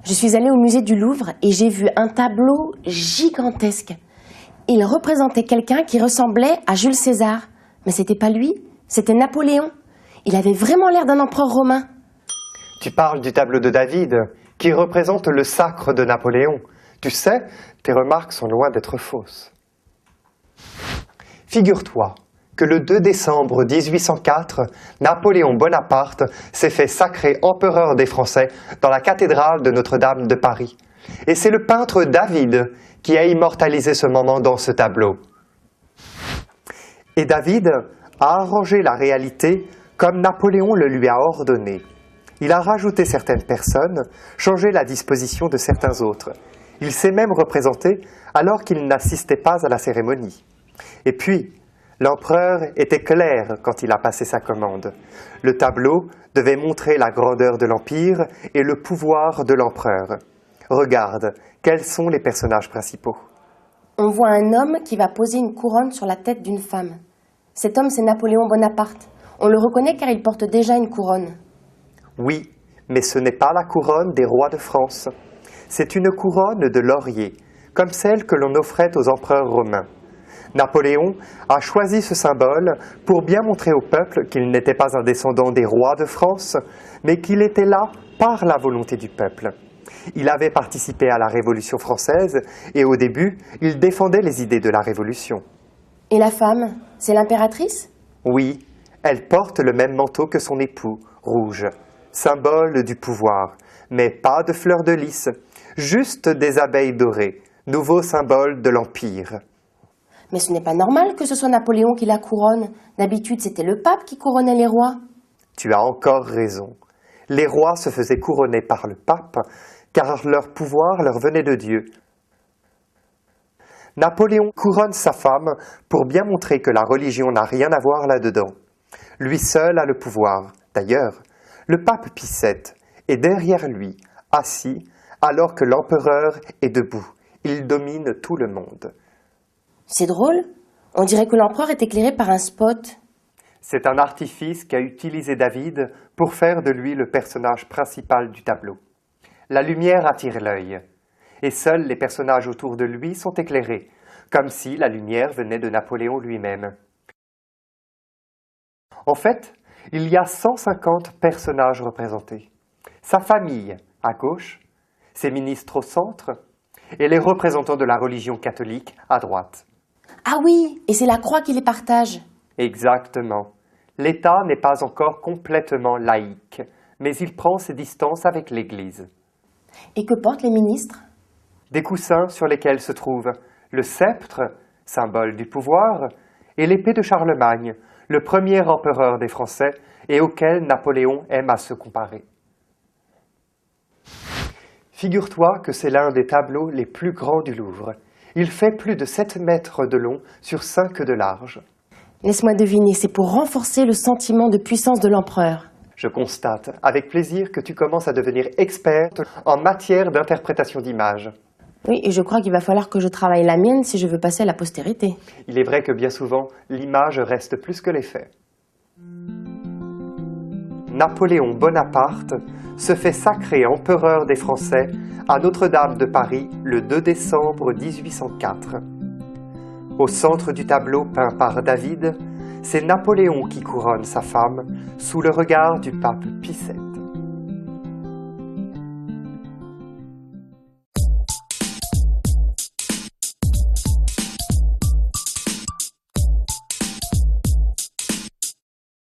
Je suis allée au musée du Louvre et j'ai vu un tableau gigantesque. Il représentait quelqu'un qui ressemblait à Jules César. Mais c'était pas lui, c'était Napoléon. Il avait vraiment l'air d'un empereur romain. Tu parles du tableau de David, qui représente le sacre de Napoléon. Tu sais, tes remarques sont loin d'être fausses. Figure-toi que le 2 décembre 1804, Napoléon Bonaparte s'est fait sacrer empereur des Français dans la cathédrale de Notre-Dame de Paris. Et c'est le peintre David qui a immortalisé ce moment dans ce tableau. Et David a arrangé la réalité comme Napoléon le lui a ordonné. Il a rajouté certaines personnes, changé la disposition de certains autres. Il s'est même représenté alors qu'il n'assistait pas à la cérémonie. Et puis, l'empereur était clair quand il a passé sa commande. Le tableau devait montrer la grandeur de l'Empire et le pouvoir de l'empereur. Regarde, quels sont les personnages principaux? On voit un homme qui va poser une couronne sur la tête d'une femme. Cet homme, c'est Napoléon Bonaparte. On le reconnaît car il porte déjà une couronne. Oui, mais ce n'est pas la couronne des rois de France. C'est une couronne de laurier, comme celle que l'on offrait aux empereurs romains. Napoléon a choisi ce symbole pour bien montrer au peuple qu'il n'était pas un descendant des rois de France, mais qu'il était là par la volonté du peuple. Il avait participé à la Révolution française et au début, il défendait les idées de la Révolution. Et la femme, c'est l'impératrice? Oui, elle porte le même manteau que son époux, rouge, symbole du pouvoir, mais pas de fleurs de lys, juste des abeilles dorées, nouveau symbole de l'Empire. Mais ce n'est pas normal que ce soit Napoléon qui la couronne. D'habitude, c'était le pape qui couronnait les rois. Tu as encore raison. Les rois se faisaient couronner par le pape, car leur pouvoir leur venait de Dieu. Napoléon couronne sa femme pour bien montrer que la religion n'a rien à voir là-dedans. Lui seul a le pouvoir. D'ailleurs, le pape Pie VII est derrière lui, assis, alors que l'empereur est debout. Il domine tout le monde. C'est drôle. On dirait que l'empereur est éclairé par un spot. C'est un artifice qu'a utilisé David pour faire de lui le personnage principal du tableau. La lumière attire l'œil, et seuls les personnages autour de lui sont éclairés, comme si la lumière venait de Napoléon lui-même. En fait, il y a 150 personnages représentés. Sa famille à gauche, ses ministres au centre, et les représentants de la religion catholique à droite. Ah oui, et c'est la croix qui les partage. Exactement. L'État n'est pas encore complètement laïque, mais il prend ses distances avec l'Église. Et que portent les ministres? Des coussins sur lesquels se trouve le sceptre, symbole du pouvoir, et l'épée de Charlemagne, le premier empereur des Français et auquel Napoléon aime à se comparer. Figure-toi que c'est l'un des tableaux les plus grands du Louvre. Il fait plus de 7 mètres de long sur 5 de large. Laisse-moi deviner, c'est pour renforcer le sentiment de puissance de l'empereur. Je constate avec plaisir que tu commences à devenir experte en matière d'interprétation d'images. Oui, et je crois qu'il va falloir que je travaille la mienne si je veux passer à la postérité. Il est vrai que bien souvent, l'image reste plus que les faits. Napoléon Bonaparte se fait sacrer empereur des Français à Notre-Dame de Paris le 2 décembre 1804. Au centre du tableau peint par David, c'est Napoléon qui couronne sa femme sous le regard du pape Pie VII.